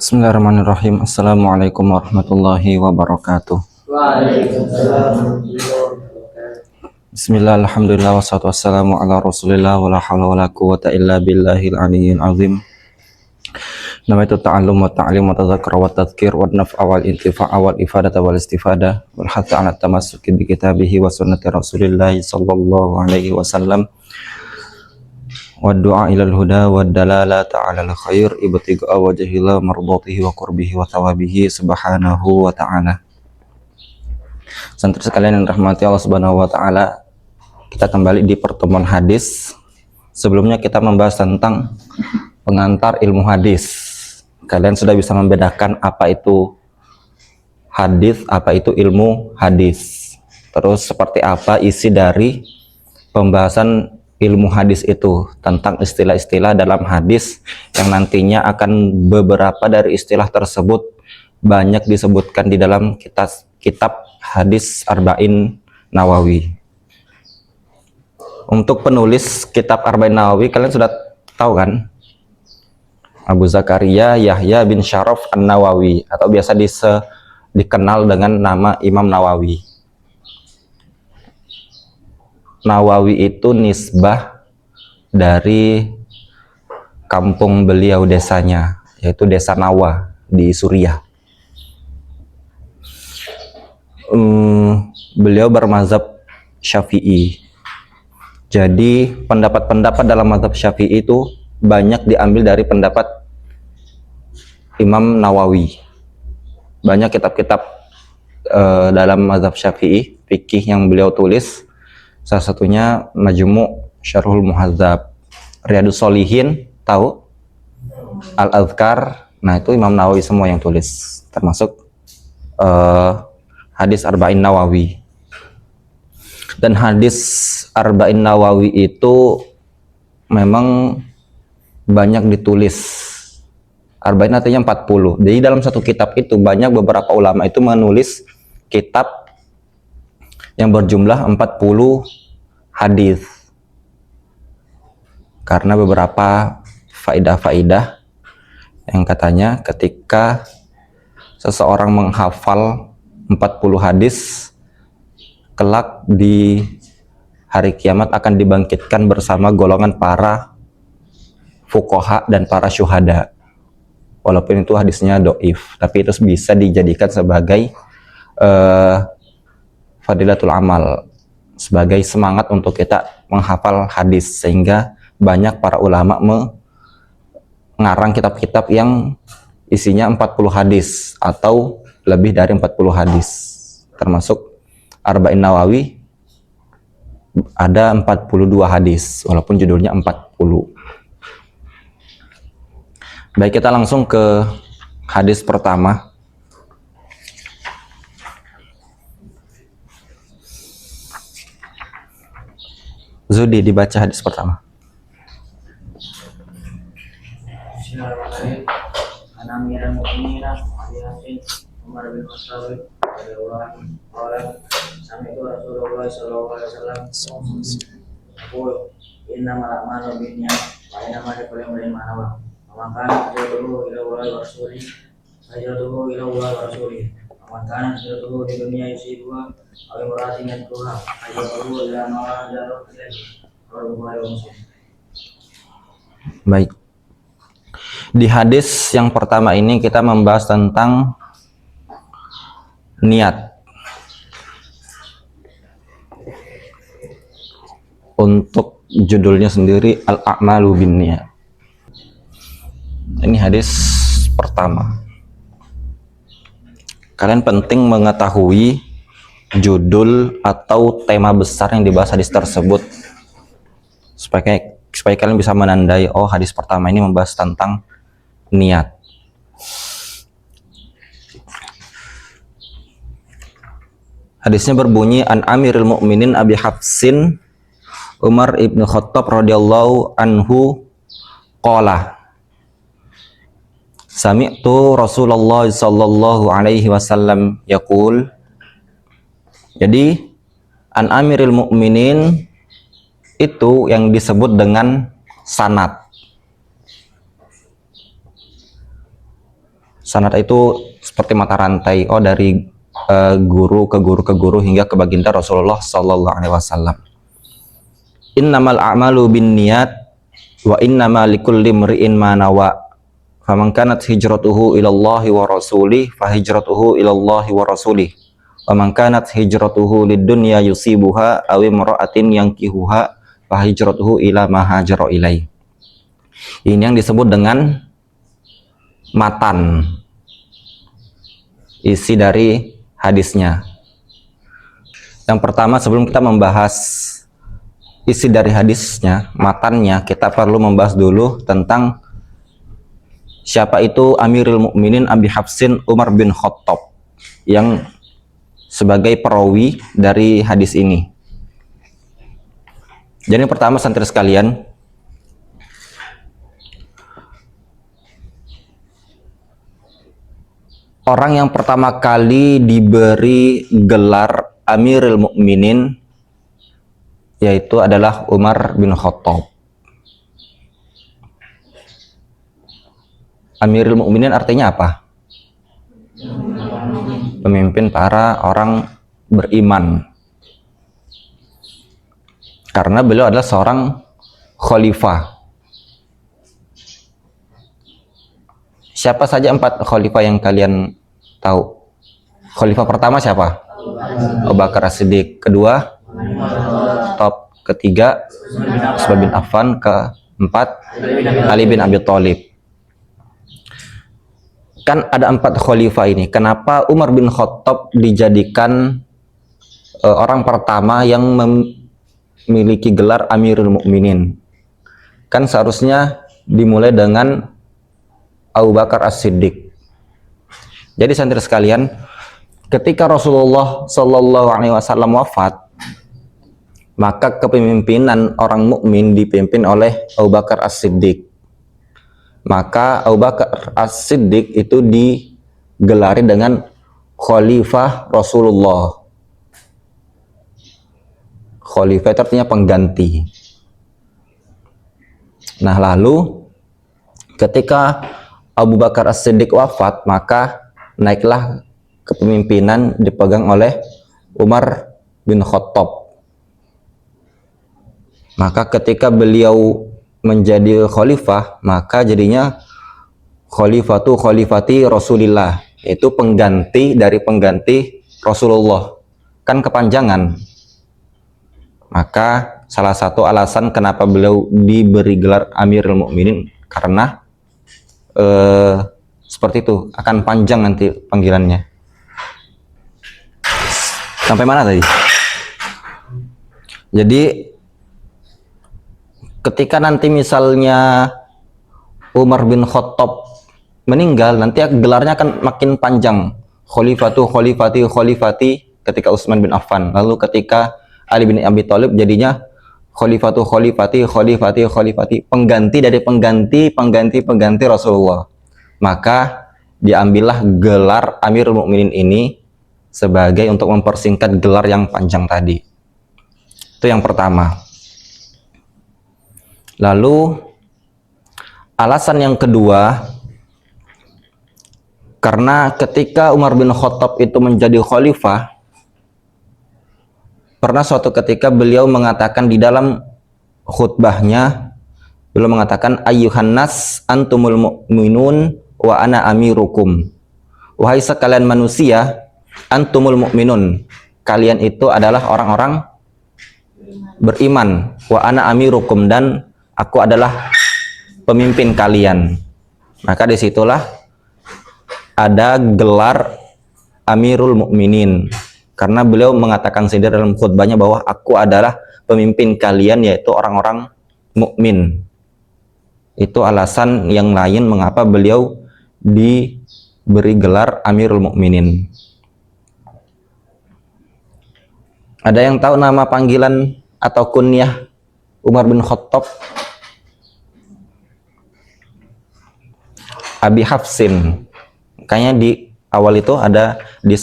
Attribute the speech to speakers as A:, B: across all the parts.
A: Bismillahirrahmanirrahim. Assalamualaikum warahmatullahi wabarakatuh.
B: Waalaikumsalam.
A: Bismillah, alhamdulillah, wassalatu wassalamu ala rasulillah wa la hawla wa la quwwata illa billahil aliyyil azim. Nawaitu ta'allum wa ta'lim wa tadzakkura wa tadhkir wa naf'a wal intifa'a wal ifadata wal istifadah wal hatha ala tamassuki bi kitabihi wa sunnati rasulillah sallallahu alaihi wasallam wa du'a ilal huda wa dalalata ala al khair ibtiga wajhillah mardatihi wa qurbihi wa thawabihi subhanahu wa ta'ala. Santri sekalian yang rahmati Allah Subhanahu wa taala, kita kembali di pertemuan hadis. Sebelumnya kita membahas tentang pengantar ilmu hadis. Kalian sudah bisa membedakan apa itu hadis, apa itu ilmu hadis. Terus seperti apa isi dari pembahasan ilmu hadis itu, tentang istilah-istilah dalam hadis yang nantinya akan beberapa dari istilah tersebut banyak disebutkan di dalam kitab hadis Arba'in Nawawi. Untuk penulis kitab Arba'in Nawawi kalian sudah tahu kan? Abu Zakaria Yahya bin Syaraf An-Nawawi, atau biasa dikenal dengan nama Imam Nawawi. Nawawi itu nisbah dari kampung beliau, desanya, yaitu desa Nawa di Suriah. Beliau bermazhab Syafi'i. Jadi pendapat-pendapat dalam mazhab Syafi'i itu banyak diambil dari pendapat Imam Nawawi. Banyak kitab-kitab dalam mazhab Syafi'i fikih yang beliau tulis. Salah satunya Majmu' Syarhul Muhadzab, Riyadus Shalihin, tahu? Al-Adhkar. Nah, itu Imam Nawawi semua yang tulis, termasuk hadis Arba'in Nawawi. Dan hadis Arba'in Nawawi itu memang banyak ditulis. Arba'in artinya 40. Jadi dalam satu kitab itu banyak beberapa ulama itu menulis kitab yang berjumlah 40 hadis. Karena beberapa faidah-faidah yang katanya ketika seseorang menghafal 40 hadis, kelak di hari kiamat akan dibangkitkan bersama golongan para fuqaha dan para syuhada. Walaupun itu hadisnya doif, tapi itu bisa dijadikan sebagai fadilatul amal, sebagai semangat untuk kita menghafal hadis, sehingga banyak para ulama mengarang kitab-kitab yang isinya 40 hadis atau lebih dari 40 hadis. Termasuk Arba'in Nawawi ada 42 hadis walaupun judulnya 40. Baik, kita langsung ke hadis pertama. Zudi, dibaca hadis pertama.
B: Bismillahirrahmanirrahim. An Amirul Mukminin Umar bin Khattab radhiyallahu anhu qala sami'tu Rasulullah sallallahu alaihi wasallam yaqul innamal a'malu binniyat wa innamal likulli imrin ma nawa. Wa man kana hijratuhu ila Allahi wa rasulih hijratuhu ila Allahi wa rasulih. Wa man kana hijratuhu li dunya yusibuha aw imra'atin yatluha hijratuhu ila ma hajara ilaihi. Bukhari wa Muslim.
A: Baik. Di hadis yang pertama ini kita membahas tentang niat. Untuk judulnya sendiri Al-A'malu Binniyat. Ini hadis pertama. Kalian penting mengetahui judul atau tema besar yang dibahas hadis tersebut, supaya kalian bisa menandai, oh hadis pertama ini membahas tentang niat. Hadisnya berbunyi, An Amirul Mukminin Abi Hafsin Umar ibn Khattab radhiyallahu anhu qala sami'tu Rasulullah sallallahu alaihi wasallam yaqul. Jadi An Amirul Mukminin itu yang disebut dengan sanad. Sanad itu seperti mata rantai. Oh, dari guru ke guru ke guru hingga ke baginda Rasulullah sallallahu alaihi wasallam. Innamal a'malu binniyat wa innamal likulli imri'in ma nawa. Faman kanat hijratuhu ilallahi wa rasulih fa hijratuhu ilallahi wa rasulih. Wa man kanat hijratuhu lid-dunya yusibuha aw imra'atin yankihuha fa hijratuhu ila ma hajara ilai. Ini yang disebut dengan matan, isi dari hadisnya. Yang pertama, sebelum kita membahas isi dari hadisnya, matannya, kita perlu membahas dulu tentang siapa itu Amirul Mukminin Abi Hafsin Umar bin Khattab yang sebagai perawi dari hadis ini. Jadi yang pertama, santri sekalian, orang yang pertama kali diberi gelar Amirul Mukminin yaitu adalah Umar bin Khattab. Amirul Mukminin artinya apa? Pemimpin para orang beriman. Karena beliau adalah seorang khalifah. Siapa saja 4 khalifah yang kalian tahu? Khalifah pertama siapa? Abu Bakar As-Siddiq. Kedua, top. Ketiga, Utsman bin Affan. Keempat, Ali bin Abi Thalib. Kan ada 4 khalifah ini. Kenapa Umar bin Khattab dijadikan orang pertama yang memiliki gelar Amirul Mukminin? Kan seharusnya dimulai dengan Abu Bakar As-Siddiq. Jadi santri sekalian, ketika Rasulullah Shallallahu Alaihi Wasallam wafat, maka kepemimpinan orang mukmin dipimpin oleh Abu Bakar As-Siddiq. Maka Abu Bakar As-Siddiq itu digelari dengan Khalifah Rasulullah. Khalifah itu artinya pengganti. Nah, lalu ketika Abu Bakar As-Siddiq wafat, maka naiklah kepemimpinan dipegang oleh Umar bin Khattab. Maka ketika beliau menjadi khalifah, maka jadinya khalifati Rasulillah, yaitu pengganti dari pengganti Rasulullah. Kan kepanjangan. Maka salah satu alasan kenapa beliau diberi gelar Amirul Mukminin karena seperti itu, akan panjang nanti panggilannya. Sampai mana tadi? Jadi ketika nanti misalnya Umar bin Khattab meninggal, nanti gelarnya akan makin panjang. Khalifati ketika Utsman bin Affan. Lalu ketika Ali bin Abi Thalib jadinya khalifati, pengganti dari pengganti Rasulullah. Maka diambillah gelar Amirul Mukminin ini sebagai untuk mempersingkat gelar yang panjang tadi. Itu yang pertama. Lalu alasan yang kedua, karena ketika Umar bin Khattab itu menjadi khalifah, pernah suatu ketika beliau mengatakan di dalam khutbahnya, beliau mengatakan, ayyuhan nas antumul mu'minun wa ana amirukum. Wahai sekalian manusia, antumul mu'minun, kalian itu adalah orang-orang beriman, wa ana amirukum, dan aku adalah pemimpin kalian. Maka disitulah ada gelar Amirul Mukminin, karena beliau mengatakan sendiri dalam khutbahnya bahwa aku adalah pemimpin kalian, yaitu orang-orang mukmin. Itu alasan yang lain mengapa beliau diberi gelar Amirul Mukminin. Ada yang tahu nama panggilan atau kunyah Umar bin Khattab? Abi Hafsin. Kayaknya di awal itu ada di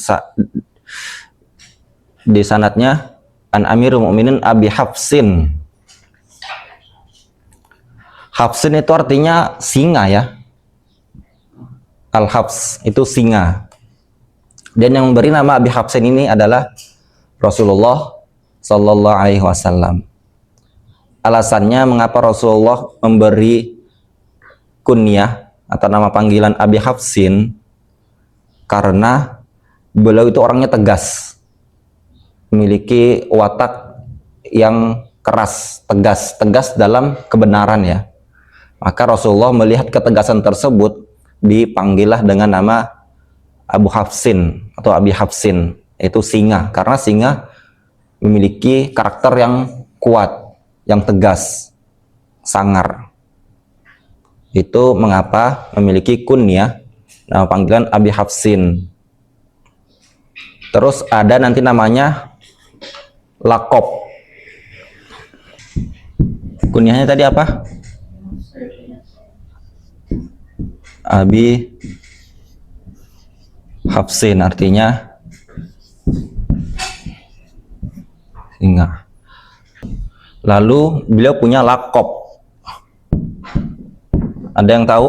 A: sanadnya an Amirul Mukminin Abi Hafsin. Hafsin itu artinya singa ya. Al-Habs itu singa. Dan yang memberi nama Abi Habsin ini adalah Rasulullah Sallallahu Alaihi Wasallam. Alasannya mengapa Rasulullah memberi kunyah atau nama panggilan Abi Habsin, karena beliau itu orangnya tegas, memiliki watak yang keras, tegas dalam kebenaran ya. Maka Rasulullah melihat ketegasan tersebut, dipanggilah dengan nama Abu Habsin atau Abi Habsin, yaitu singa, karena singa memiliki karakter yang kuat, yang tegas, sangar. Itu mengapa memiliki kunyah nama panggilan Abi Habsin. Terus ada nanti namanya Lakob. Kunyahnya tadi apa? Abi Habsin, artinya singa. Lalu beliau punya lakob. Ada yang tahu?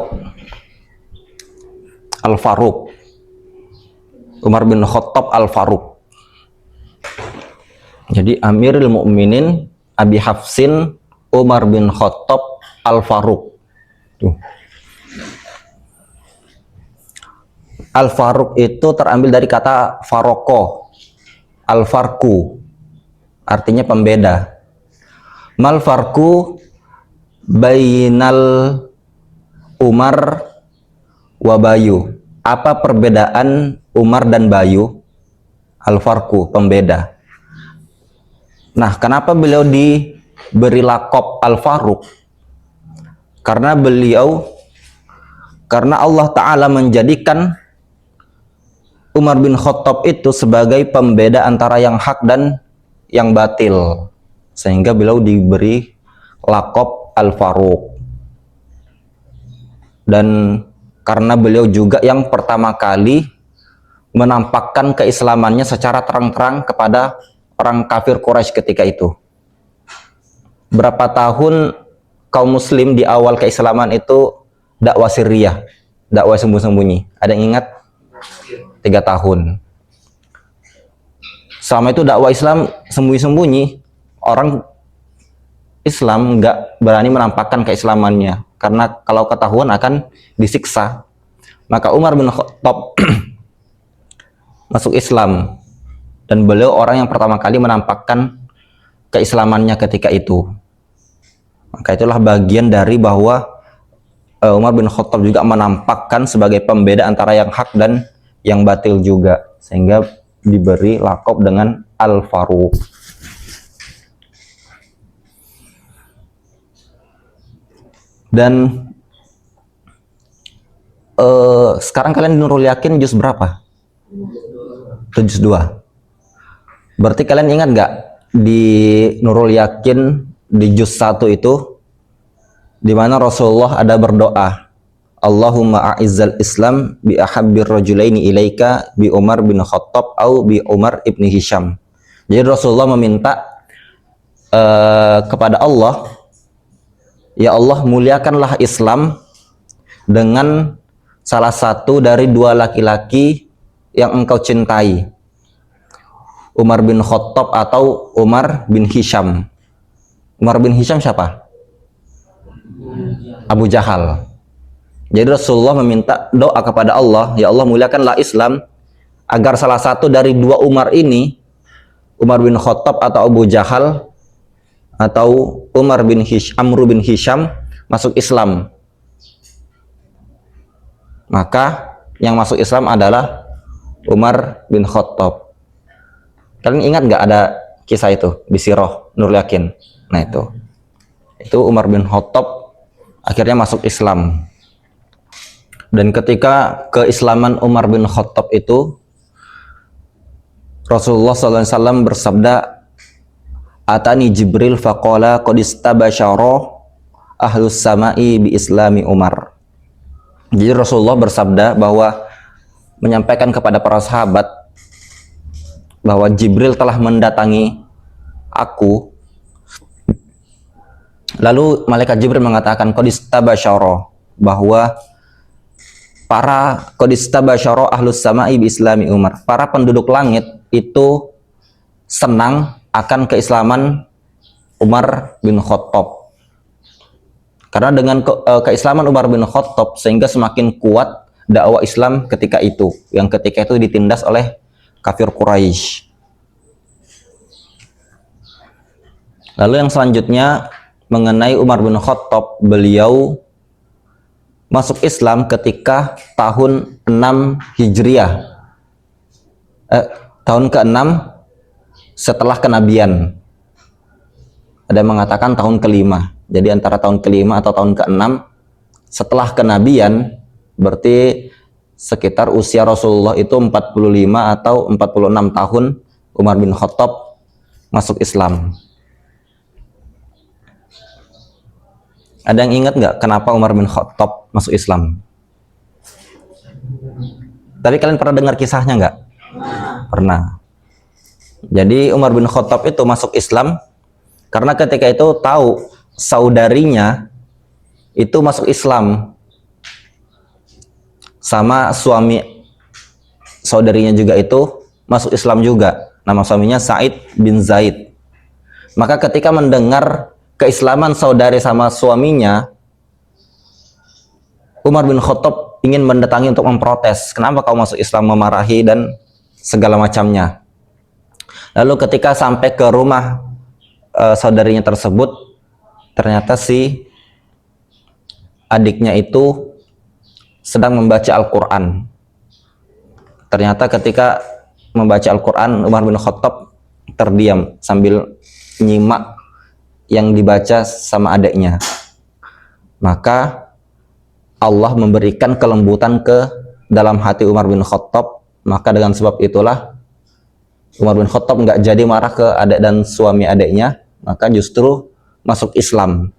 A: Al-Faruq. Umar bin Khattab Al-Faruq. Jadi Amirul Mukminin Abi Habsin Umar bin Khattab Al-Faruq. Tuh. Al-Faruq itu terambil dari kata faroko, al-farku, artinya pembeda. Mal farku bainal Umar wa Bayu. Apa perbedaan Umar dan Bayu? Al-farku, pembeda. Nah, kenapa beliau diberi lakob Al-Faruq? Karena Allah Ta'ala menjadikan Umar bin Khattab itu sebagai pembeda antara yang hak dan yang batil, sehingga beliau diberi lakob Al-Faruq. Dan karena beliau juga yang pertama kali menampakkan keislamannya secara terang-terang kepada orang kafir Quraisy ketika itu. Berapa tahun kaum muslim di awal keislaman itu dakwah sirriyah, dakwah sembunyi-sembunyi. Ada yang ingat? 3 tahun. Selama itu dakwah Islam sembunyi-sembunyi, orang Islam nggak berani menampakkan keislamannya, karena kalau ketahuan akan disiksa. Maka Umar bin Khattab masuk Islam, dan beliau orang yang pertama kali menampakkan keislamannya ketika itu. Maka itulah bagian dari bahwa Umar bin Khattab juga menampakkan sebagai pembeda antara yang hak dan yang batil juga, sehingga diberi lakob dengan Al-Faruq. Dan sekarang kalian di Nurul Yakin juz berapa? Juz 2. Berarti kalian ingat nggak di Nurul Yakin di juz 1 itu, di mana Rasulullah ada berdoa, Allahumma a'izzal Islam bi ahabbir rajulaini ilaika bi Umar bin Khattab au bi Umar ibni Hisham. Jadi Rasulullah meminta kepada Allah, ya Allah, muliakanlah Islam dengan salah satu dari 2 laki-laki yang engkau cintai, Umar bin Khattab atau Umar bin Hisham. Umar bin Hisham siapa? Abu Jahal. Jadi Rasulullah meminta doa kepada Allah, ya Allah, muliakanlah Islam agar salah satu dari 2 Umar ini, Umar bin Khattab atau Abu Jahal atau Umar bin Amr bin Hisham, masuk Islam. Maka yang masuk Islam adalah Umar bin Khattab. Kalian ingat nggak ada kisah itu di Sirah Nurul Yakin? Nah, itu Umar bin Khattab akhirnya masuk Islam. Dan ketika keislaman Umar bin Khattab itu, Rasulullah SAW bersabda, Atani Jibril faqala qad istabasyara ahlus sama'i bi islami Umar. Jadi Rasulullah bersabda bahwa menyampaikan kepada para sahabat bahwa Jibril telah mendatangi aku. Lalu malaikat Jibril mengatakan qad istabasyara, bahwa para qadistabasyara ahlus sama'i bi islami Umar. Para penduduk langit itu senang akan keislaman Umar bin Khattab. Karena dengan keislaman Umar bin Khattab sehingga semakin kuat dakwah Islam ketika itu, yang ketika itu ditindas oleh kafir Quraisy. Lalu yang selanjutnya mengenai Umar bin Khattab, beliau masuk Islam ketika tahun 6 Hijriah. Tahun ke-6 setelah kenabian. Ada yang mengatakan tahun ke-5. Jadi antara tahun ke-5 atau tahun ke-6 setelah kenabian, berarti sekitar usia Rasulullah itu 45 atau 46 tahun Umar bin Khattab masuk Islam. Ada yang ingat nggak kenapa Umar bin Khattab masuk Islam? Tadi kalian pernah dengar kisahnya nggak? Pernah. Jadi Umar bin Khattab itu masuk Islam karena ketika itu tahu saudarinya itu masuk Islam, sama suami saudarinya juga itu masuk Islam juga. Nama suaminya Sa'id bin Zaid. Maka ketika mendengar keislaman saudari sama suaminya, Umar bin Khattab ingin mendatangi untuk memprotes. Kenapa kau masuk Islam, memarahi dan segala macamnya. Lalu ketika sampai ke rumah saudarinya tersebut, ternyata si adiknya itu sedang membaca Al-Quran. Ternyata ketika membaca Al-Quran, Umar bin Khattab terdiam sambil nyimak yang dibaca sama adiknya. Maka Allah memberikan kelembutan ke dalam hati Umar bin Khattab. Maka dengan sebab itulah Umar bin Khattab nggak jadi marah ke adik dan suami adiknya, maka justru masuk Islam.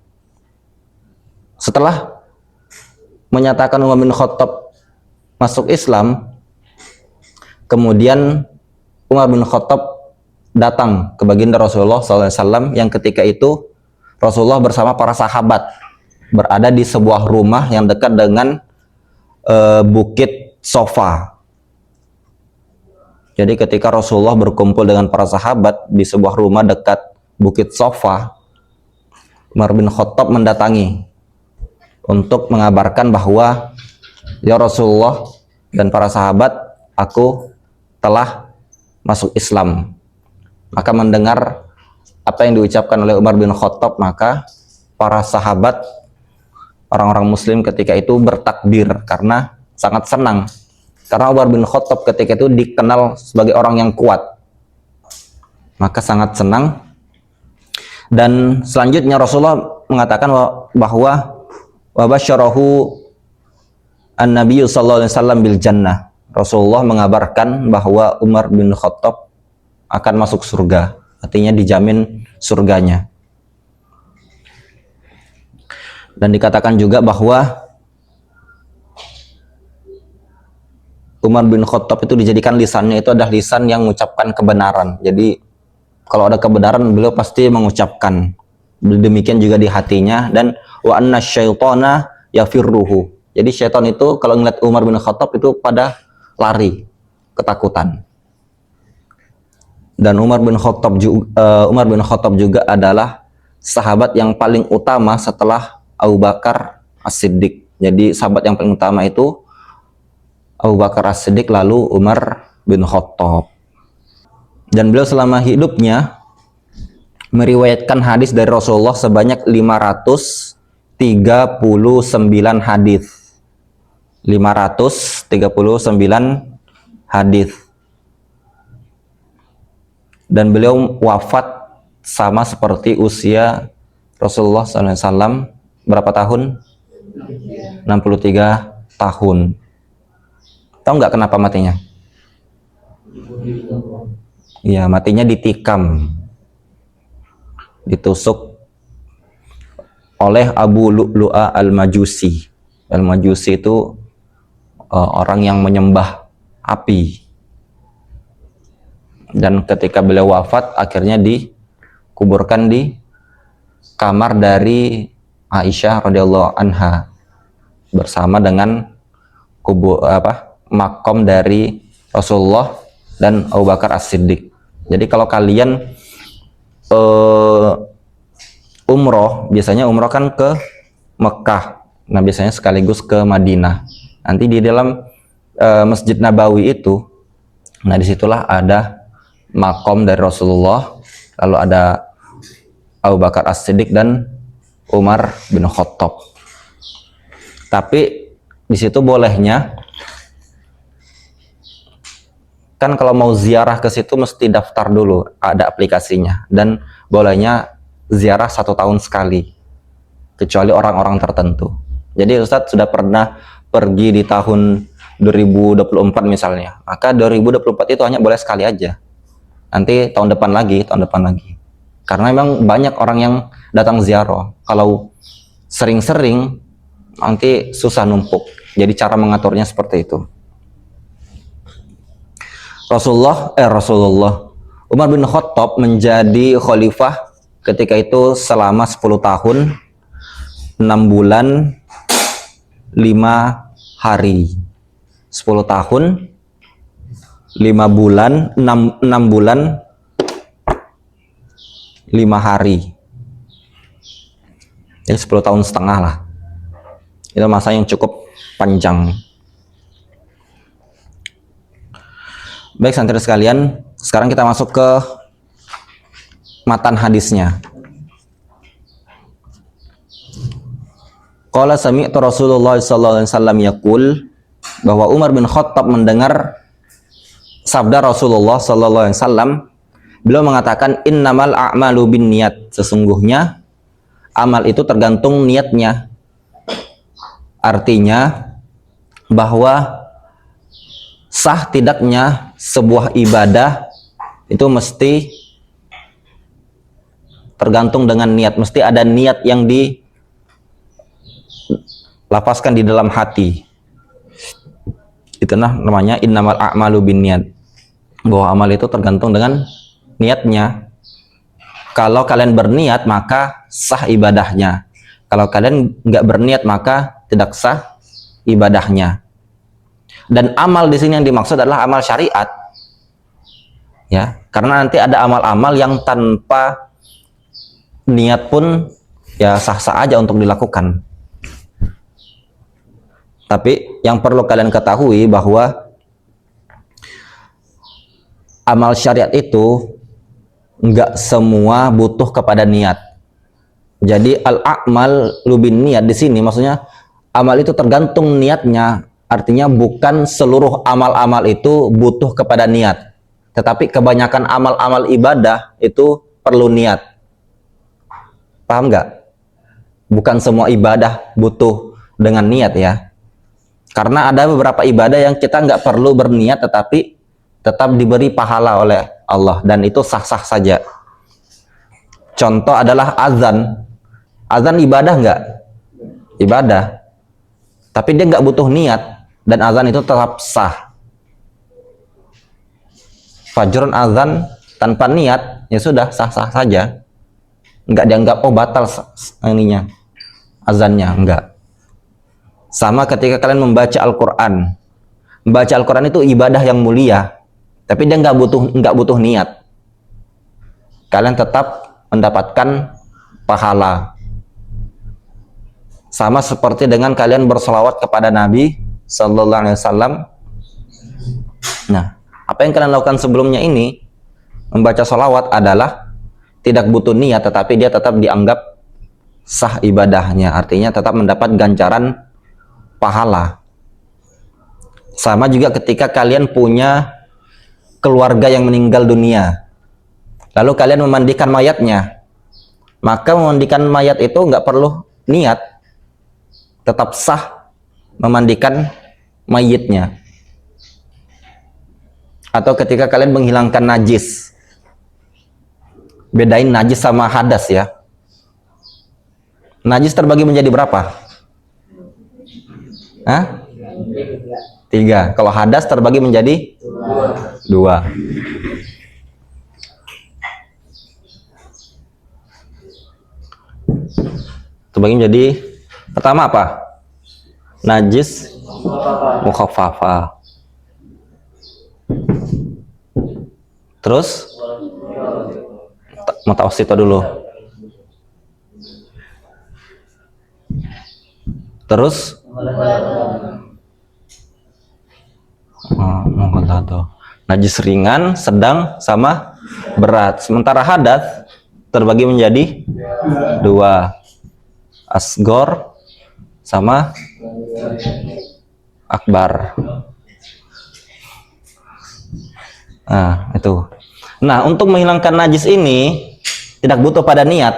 A: Setelah menyatakan Umar bin Khattab masuk Islam, kemudian Umar bin Khattab datang ke baginda Rasulullah SAW, yang ketika itu Rasulullah bersama para sahabat berada di sebuah rumah yang dekat dengan Bukit Sofa. Jadi ketika Rasulullah berkumpul dengan para sahabat di sebuah rumah dekat Bukit Sofa, Umar bin Khattab mendatangi untuk mengabarkan bahwa, ya Rasulullah dan para sahabat, aku telah masuk Islam. Maka mendengar apa yang diucapkan oleh Umar bin Khattab, maka para sahabat, orang-orang muslim ketika itu bertakbir karena sangat senang. Karena Umar bin Khattab ketika itu dikenal sebagai orang yang kuat. Maka sangat senang. Dan selanjutnya Rasulullah mengatakan bahwa wabasyarahu an-nabiyyu sallallahu alaihi wasallam bil jannah. Rasulullah mengabarkan bahwa Umar bin Khattab akan masuk surga, artinya dijamin surganya. Dan dikatakan juga bahwa Umar bin Khattab itu dijadikan lisannya itu adalah lisan yang mengucapkan kebenaran. Jadi kalau ada kebenaran beliau pasti mengucapkan. Demikian juga di hatinya. Dan wa anna syaitana yafirruhu. Jadi syaitan itu kalau ngeliat Umar bin Khattab itu pada lari, ketakutan. Dan Umar bin Khattab juga adalah sahabat yang paling utama setelah Abu Bakar As-Siddiq. Jadi sahabat yang paling utama itu Abu Bakar As-Siddiq, lalu Umar bin Khattab. Dan beliau selama hidupnya meriwayatkan hadis dari Rasulullah sebanyak 539 hadis. 539 hadis. Dan beliau wafat sama seperti usia Rasulullah SAW. Berapa tahun? 63 tahun. Tahu nggak kenapa matinya? Iya, matinya ditikam, ditusuk oleh Abu Lu'lu'a al-Majusi. Al-Majusi itu orang yang menyembah api. Dan ketika beliau wafat, akhirnya dikuburkan di kamar dari Aisyah radhiyallahu anha bersama dengan makom dari Rasulullah dan Abu Bakar As-Siddiq. Jadi kalau kalian umroh, biasanya umroh kan ke Mekah. Nah, biasanya sekaligus ke Madinah. Nanti di dalam Masjid Nabawi itu, nah disitulah ada makom dari Rasulullah, lalu ada Abu Bakar As-Siddiq dan Umar bin Khattab. Tapi di situ bolehnya, kan kalau mau ziarah ke situ mesti daftar dulu, ada aplikasinya, dan bolehnya ziarah 1 tahun sekali, kecuali orang-orang tertentu. Jadi Ustadz sudah pernah pergi di tahun 2024 misalnya, maka 2024 itu hanya boleh sekali aja. Nanti tahun depan lagi. Karena memang banyak orang yang datang ziarah. Kalau sering-sering nanti susah numpuk. Jadi cara mengaturnya seperti itu. Rasulullah Umar bin Khattab menjadi khalifah ketika itu selama 10 tahun 6 bulan 5 hari. 10 tahun 5 bulan 6 bulan 5 hari. Jadi 10 tahun setengah lah. Itu masa yang cukup panjang. Baik santri sekalian, sekarang kita masuk ke matan hadisnya. Qala sami'tu Rasulullah sallallahu alaihi wasallam yaqul, bahwa Umar bin Khattab mendengar sabda Rasulullah sallallahu alaihi wasallam. Beliau mengatakan, innamal a'malu binniyat, sesungguhnya amal itu tergantung niatnya. Artinya bahwa sah tidaknya sebuah ibadah itu mesti tergantung dengan niat, mesti ada niat yang dilapaskan di dalam hati. Itulah namanya innamal a'malu binniyat, bahwa amal itu tergantung dengan niatnya. Kalau kalian berniat maka sah ibadahnya. Kalau kalian nggak berniat maka tidak sah ibadahnya. Dan amal di sini yang dimaksud adalah amal syariat. Ya, karena nanti ada amal-amal yang tanpa niat pun ya sah-sah aja untuk dilakukan. Tapi yang perlu kalian ketahui bahwa amal syariat itu nggak semua butuh kepada niat. Jadi al-a'mal lubin niat di sini maksudnya amal itu tergantung niatnya. Artinya bukan seluruh amal-amal itu butuh kepada niat. Tetapi kebanyakan amal-amal ibadah itu perlu niat. Paham nggak? Bukan semua ibadah butuh dengan niat ya. Karena ada beberapa ibadah yang kita nggak perlu berniat tetapi tetap diberi pahala oleh Allah dan itu sah-sah saja. Contoh adalah azan. Azan ibadah nggak? Ibadah. Tapi dia nggak butuh niat dan azan itu tetap sah. Fajrun azan tanpa niat ya sudah sah-sah saja. Nggak dianggap batal ininya azannya, enggak. Sama ketika kalian membaca Al-Quran. Membaca Al-Quran itu ibadah yang mulia, tapi dia nggak butuh niat. Kalian tetap mendapatkan pahala. Sama seperti dengan kalian berselawat kepada Nabi Sallallahu Alaihi Wasallam. Nah, apa yang kalian lakukan sebelumnya ini, membaca selawat adalah tidak butuh niat, tetapi dia tetap dianggap sah ibadahnya. Artinya tetap mendapat ganjaran pahala. Sama juga ketika kalian punya keluarga yang meninggal dunia, lalu kalian memandikan mayatnya, maka memandikan mayat itu nggak perlu niat, tetap sah memandikan mayitnya. Atau ketika kalian menghilangkan najis, bedain najis sama hadas ya. Najis terbagi menjadi berapa? Hah? 3. Kalau hadas terbagi menjadi 2. Terbagi menjadi, pertama apa? Najis Mukhaffafa. Terus mutawassithah dulu. Terus mughalladhah. Najis ringan, sedang, sama berat. Sementara hadas terbagi menjadi dua, asgor sama akbar. Nah, itu. Nah, untuk menghilangkan najis ini tidak butuh pada niat.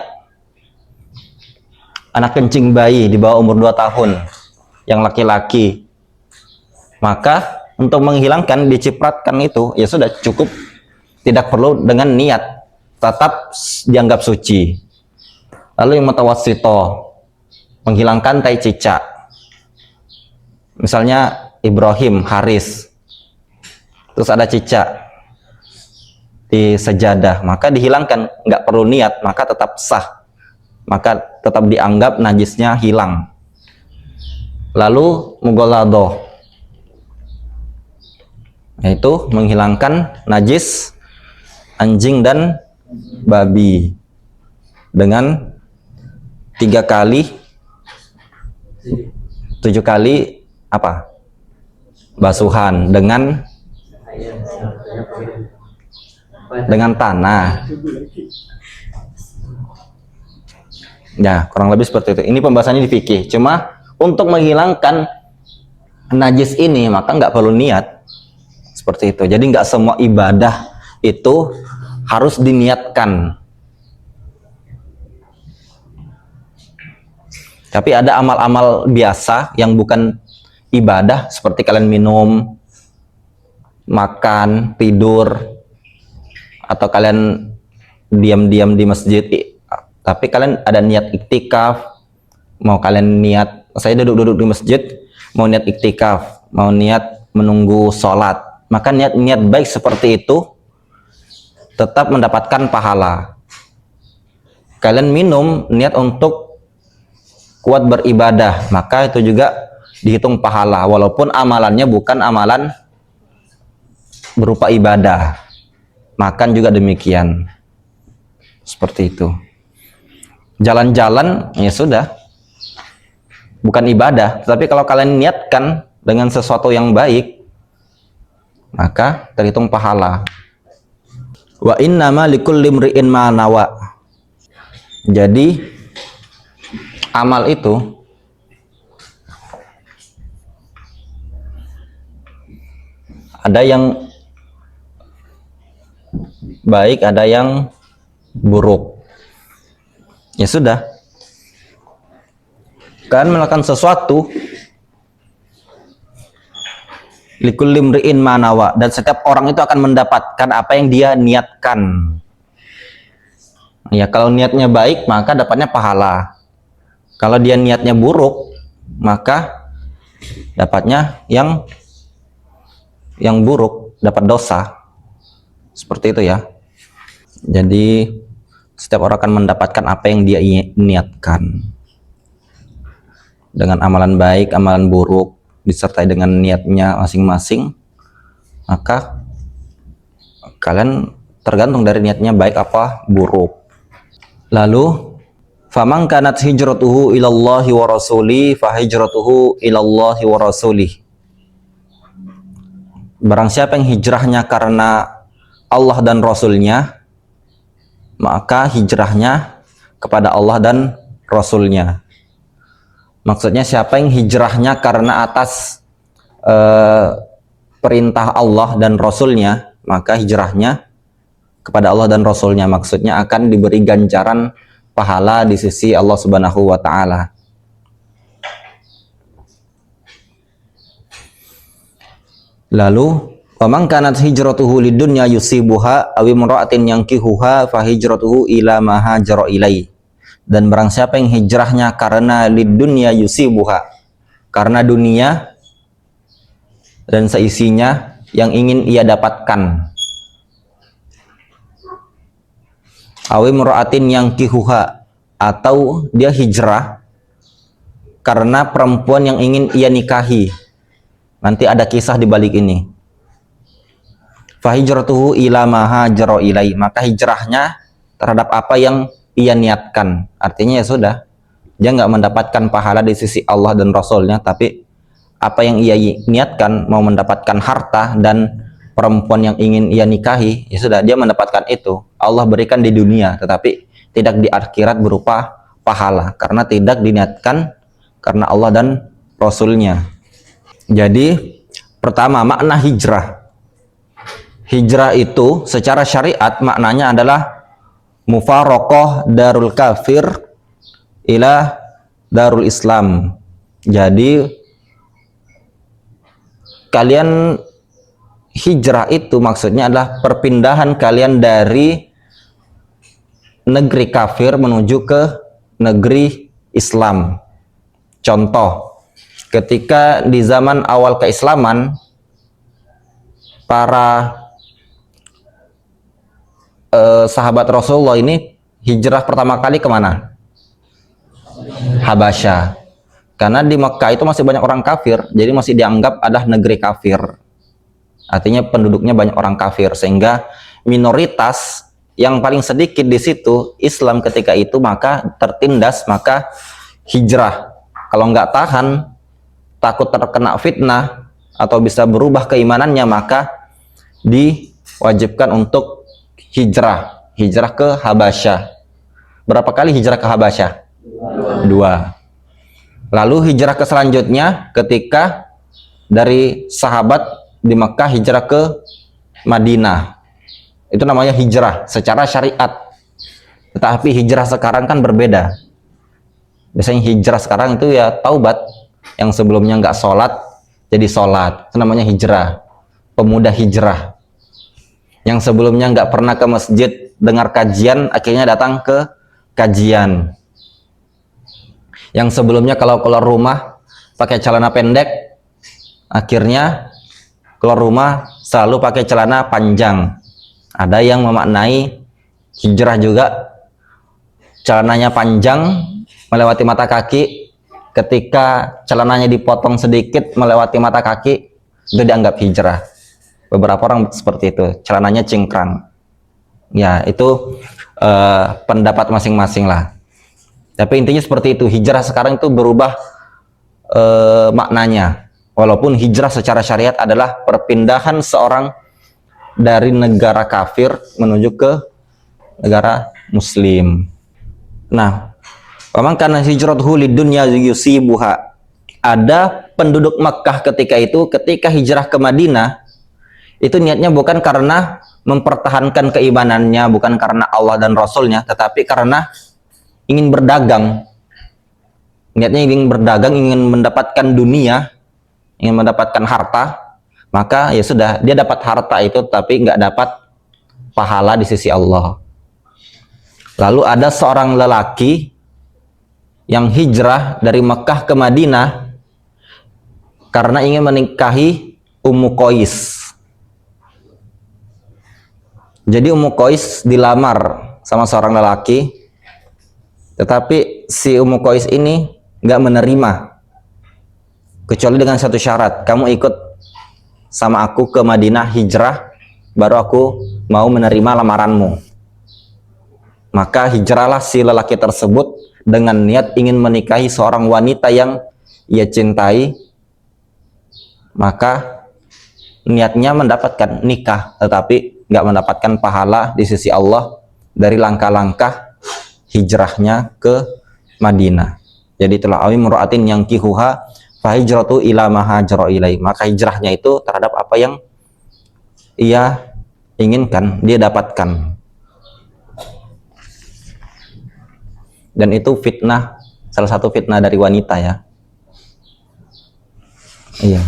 A: Anak kencing bayi di bawah umur 2 tahun yang laki-laki, maka untuk menghilangkan dicipratkan itu ya sudah cukup, tidak perlu dengan niat, tetap dianggap suci. Lalu yang mutawassithah, menghilangkan tai cicak, misalnya Ibrahim Haris, terus ada cicak di sejadah, maka dihilangkan, nggak perlu niat, maka tetap sah, maka tetap dianggap najisnya hilang. Lalu mughalladhah, yaitu menghilangkan najis anjing dan babi dengan 3 kali 7 kali apa? Basuhan dengan tanah. Ya, kurang lebih seperti itu. Ini pembahasannya di fikih. Cuma untuk menghilangkan najis ini maka nggak perlu niat. Seperti itu. Jadi nggak semua ibadah itu harus diniatkan. Tapi ada amal-amal biasa yang bukan ibadah, seperti kalian minum, makan, tidur, atau kalian diam-diam di masjid, tapi kalian ada niat iktikaf, mau kalian niat, saya duduk-duduk di masjid, mau niat iktikaf, mau niat menunggu sholat, maka niat-niat baik seperti itu tetap mendapatkan pahala. Kalian minum niat untuk kuat beribadah, maka itu juga dihitung pahala, walaupun amalannya bukan amalan berupa ibadah. Makan juga demikian, seperti itu. Jalan-jalan ya sudah, bukan ibadah, tapi kalau kalian niatkan dengan sesuatu yang baik, maka terhitung pahala. Wa innama likulli imri'in ma nawa. Jadi amal itu ada yang baik, ada yang buruk. Ya sudah, kalian melakukan sesuatu likulli imri'in ma nawa, dan setiap orang itu akan mendapatkan apa yang dia niatkan. Ya, kalau niatnya baik maka dapatnya pahala. Kalau dia niatnya buruk maka dapatnya yang buruk, dapat dosa. Seperti itu ya. Jadi setiap orang akan mendapatkan apa yang dia niatkan. Dengan amalan baik, amalan buruk, disertai dengan niatnya masing-masing, maka kalian tergantung dari niatnya baik apa buruk. Lalu faman kanat hijratuhu ilallahi wa rasuli fa hijratuhu ilallahi wa rasuli. Barang siapa yang hijrahnya karena Allah dan Rasulnya, maka hijrahnya kepada Allah dan Rasulnya. Maksudnya siapa yang hijrahnya karena atas perintah Allah dan Rasulnya, maka hijrahnya kepada Allah dan Rasulnya. Maksudnya akan diberi ganjaran pahala di sisi Allah Subhanahu wa Ta'ala. Lalu waman kanat hijratuhu lidunya yusibuha aw imra'atin yankihuha fa hijratuhu ila ma hajara ilai. Dan barang siapa yang hijrahnya karena lidunya yusibuha, karena dunia dan seisinya yang ingin ia dapatkan, aw imra'atin yankihuha, atau dia hijrah karena perempuan yang ingin ia nikahi. Nanti ada kisah di balik ini. Fahijratuhu ila ma hajara ilai, maka hijrahnya terhadap apa yang ia niatkan. Artinya ya sudah, dia nggak mendapatkan pahala di sisi Allah dan Rasulnya, tapi apa yang ia niatkan, mau mendapatkan harta dan perempuan yang ingin ia nikahi, ya sudah, dia mendapatkan itu. Allah berikan di dunia, tetapi tidak di akhirat berupa pahala, karena tidak diniatkan karena Allah dan Rasulnya. Jadi pertama, makna hijrah. Hijrah itu secara syariat maknanya adalah mufaraqah darul kafir ila darul Islam. Jadi kalian hijrah itu maksudnya adalah perpindahan kalian dari negeri kafir menuju ke negeri Islam. Contoh, ketika di zaman awal keislaman, para sahabat Rasulullah ini hijrah pertama kali kemana? Habasyah. Karena di Mekah itu masih banyak orang kafir, jadi masih dianggap adalah negeri kafir. Artinya penduduknya banyak orang kafir, sehingga minoritas yang paling sedikit di situ Islam ketika itu, maka tertindas, maka hijrah. Kalau nggak tahan, takut terkena fitnah atau bisa berubah keimanannya, maka diwajibkan untuk hijrah ke Habasyah. Berapa kali hijrah ke Habasyah? 2. Lalu hijrah ke selanjutnya ketika dari sahabat di Mekah hijrah ke Madinah. Itu namanya hijrah secara syariat. Tetapi hijrah sekarang kan berbeda. Biasanya hijrah sekarang itu ya taubat. Yang sebelumnya nggak sholat jadi sholat. Itu namanya hijrah. Pemuda hijrah. Yang sebelumnya nggak pernah ke masjid dengar kajian, akhirnya datang ke kajian. Yang sebelumnya kalau keluar rumah pakai celana pendek, akhirnya keluar rumah selalu pakai celana panjang. Ada yang memaknai hijrah juga celananya panjang melewati mata kaki, ketika celananya dipotong sedikit melewati mata kaki, itu dianggap hijrah. Beberapa orang seperti itu, celananya cingkrang. Ya, itu pendapat masing-masing lah. Tapi intinya seperti itu, hijrah sekarang itu berubah maknanya. Walaupun hijrah secara syariat adalah perpindahan seorang dari negara kafir menuju ke negara muslim. Nah, memang karena hijratuhu lidunya yusibuha. Ada penduduk Makkah ketika hijrah ke Madinah, itu niatnya bukan karena mempertahankan keimanannya, bukan karena Allah dan Rasulnya, tetapi karena ingin berdagang. Niatnya ingin berdagang, ingin mendapatkan dunia, ingin mendapatkan harta. Maka ya sudah, dia dapat harta itu tapi nggak dapat pahala di sisi Allah. Lalu ada seorang lelaki yang hijrah dari Mekah ke Madinah karena ingin menikahi Ummu Qais. Jadi Ummu Qais dilamar sama seorang lelaki, tetapi si Ummu Qais ini nggak menerima, kecuali dengan satu syarat, kamu ikut sama aku ke Madinah hijrah, baru aku mau menerima lamaranmu. Maka hijrahlah si lelaki tersebut dengan niat ingin menikahi seorang wanita yang ia cintai, maka niatnya mendapatkan nikah, tetapi nggak mendapatkan pahala di sisi Allah dari langkah-langkah hijrahnya ke Madinah. Jadi itulah awi mura'atin yang kihuha fahijratu ila ma hajara ilai. Maka hijrahnya itu terhadap apa yang ia inginkan, dia dapatkan. Dan itu fitnah, salah satu fitnah dari wanita ya. Iya.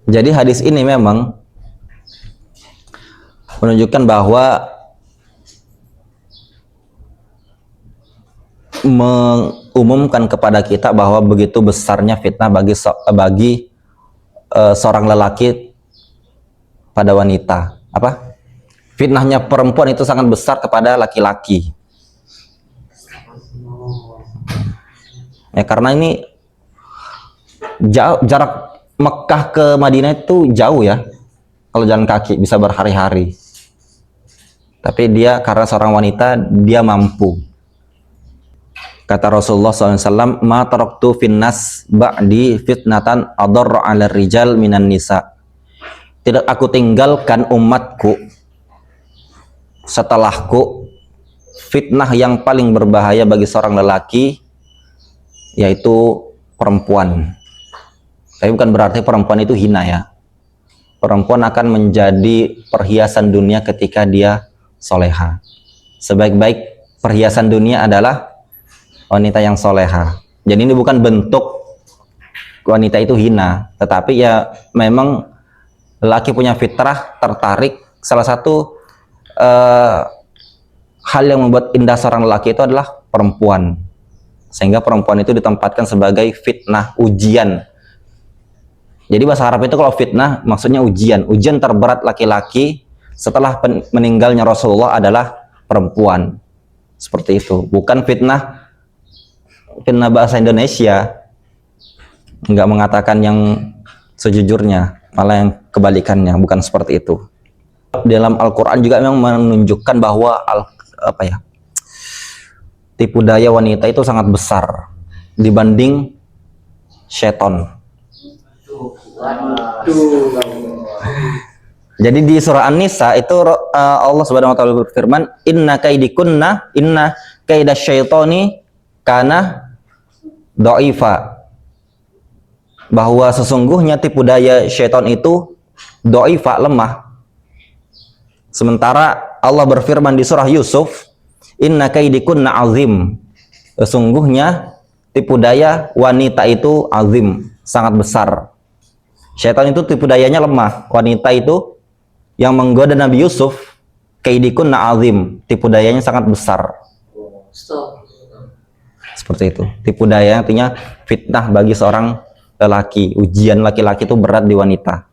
A: Jadi hadis ini memang menunjukkan bahwa mengumumkan kepada kita bahwa begitu besarnya fitnah bagi seorang lelaki pada wanita. Apa? Fitnahnya perempuan itu sangat besar kepada laki-laki. Ya, karena ini jarak Mekah ke Madinah itu jauh ya. Kalau jalan kaki bisa berhari-hari. Tapi dia karena seorang wanita, dia mampu. Kata Rasulullah SAW, ma taraktu finnas ba'di fitnatan adarra 'ala rijal minan nisa. Tidak aku tinggalkan umatku setelahku fitnah yang paling berbahaya bagi seorang lelaki, yaitu perempuan. Tapi bukan berarti perempuan itu hina ya. Perempuan akan menjadi perhiasan dunia ketika dia soleha. Sebaik-baik perhiasan dunia adalah wanita yang soleha. Jadi ini bukan bentuk wanita itu hina, tetapi ya memang lelaki punya fitrah tertarik. Salah satu hal yang membuat indah seorang lelaki itu adalah perempuan, sehingga perempuan itu ditempatkan sebagai fitnah, ujian. Jadi bahasa Arab itu kalau fitnah maksudnya ujian. Ujian terberat laki-laki setelah meninggalnya Rasulullah adalah perempuan. Seperti itu. Bukan fitnah bahasa Indonesia. Enggak mengatakan yang sejujurnya, malah yang kebalikannya, bukan seperti itu. Dalam Al-Qur'an juga memang menunjukkan bahwa tipu daya wanita itu sangat besar dibanding syaitan. Jadi di surah An-Nisa itu Allah Subhanahu wa taala berfirman, inna kaidasyaitani kana dha'ifa. Bahwa sesungguhnya tipu daya syaitan itu dha'ifa, lemah. Sementara Allah berfirman di surah Yusuf, inna kaidikunna azim. Sesungguhnya tipu daya wanita itu azim, sangat besar. Syaitan itu tipu dayanya lemah. Wanita itu yang menggoda Nabi Yusuf, kaidikunna azim, tipu dayanya sangat besar. Seperti itu. Tipu daya artinya fitnah bagi seorang lelaki. Ujian laki-laki itu berat di wanita.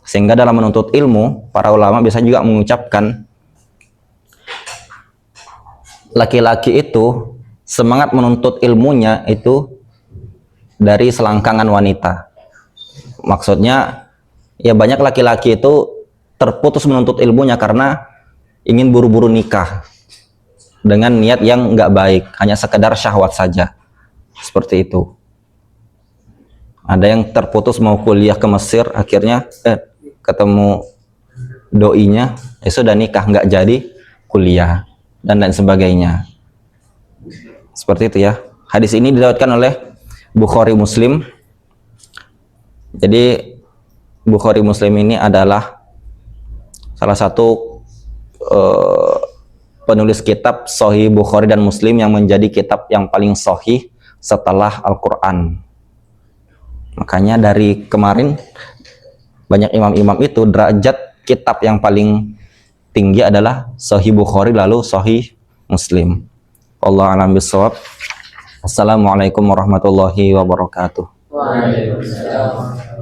A: Sehingga dalam menuntut ilmu, para ulama biasanya juga mengucapkan laki-laki itu semangat menuntut ilmunya itu dari selangkangan wanita. Maksudnya ya banyak laki-laki itu terputus menuntut ilmunya karena ingin buru-buru nikah dengan niat yang nggak baik, hanya sekedar syahwat saja. Seperti itu. Ada yang terputus mau kuliah ke Mesir, akhirnya ketemu doinya, ya sudah nikah, nggak jadi kuliah dan lain sebagainya. Seperti itu ya. Hadis ini diriwayatkan oleh Bukhari Muslim. Jadi Bukhari Muslim ini adalah salah satu penulis kitab Sahih Bukhari dan Muslim yang menjadi kitab yang paling sahih setelah Al-Quran. Makanya dari kemarin banyak imam-imam itu derajat kitab yang paling tinggi adalah Sahih Bukhari lalu Sahih Muslim. Wallahu a'lam bishawab. Assalamualaikum warahmatullahi wabarakatuh.
B: Waalaikumsalam.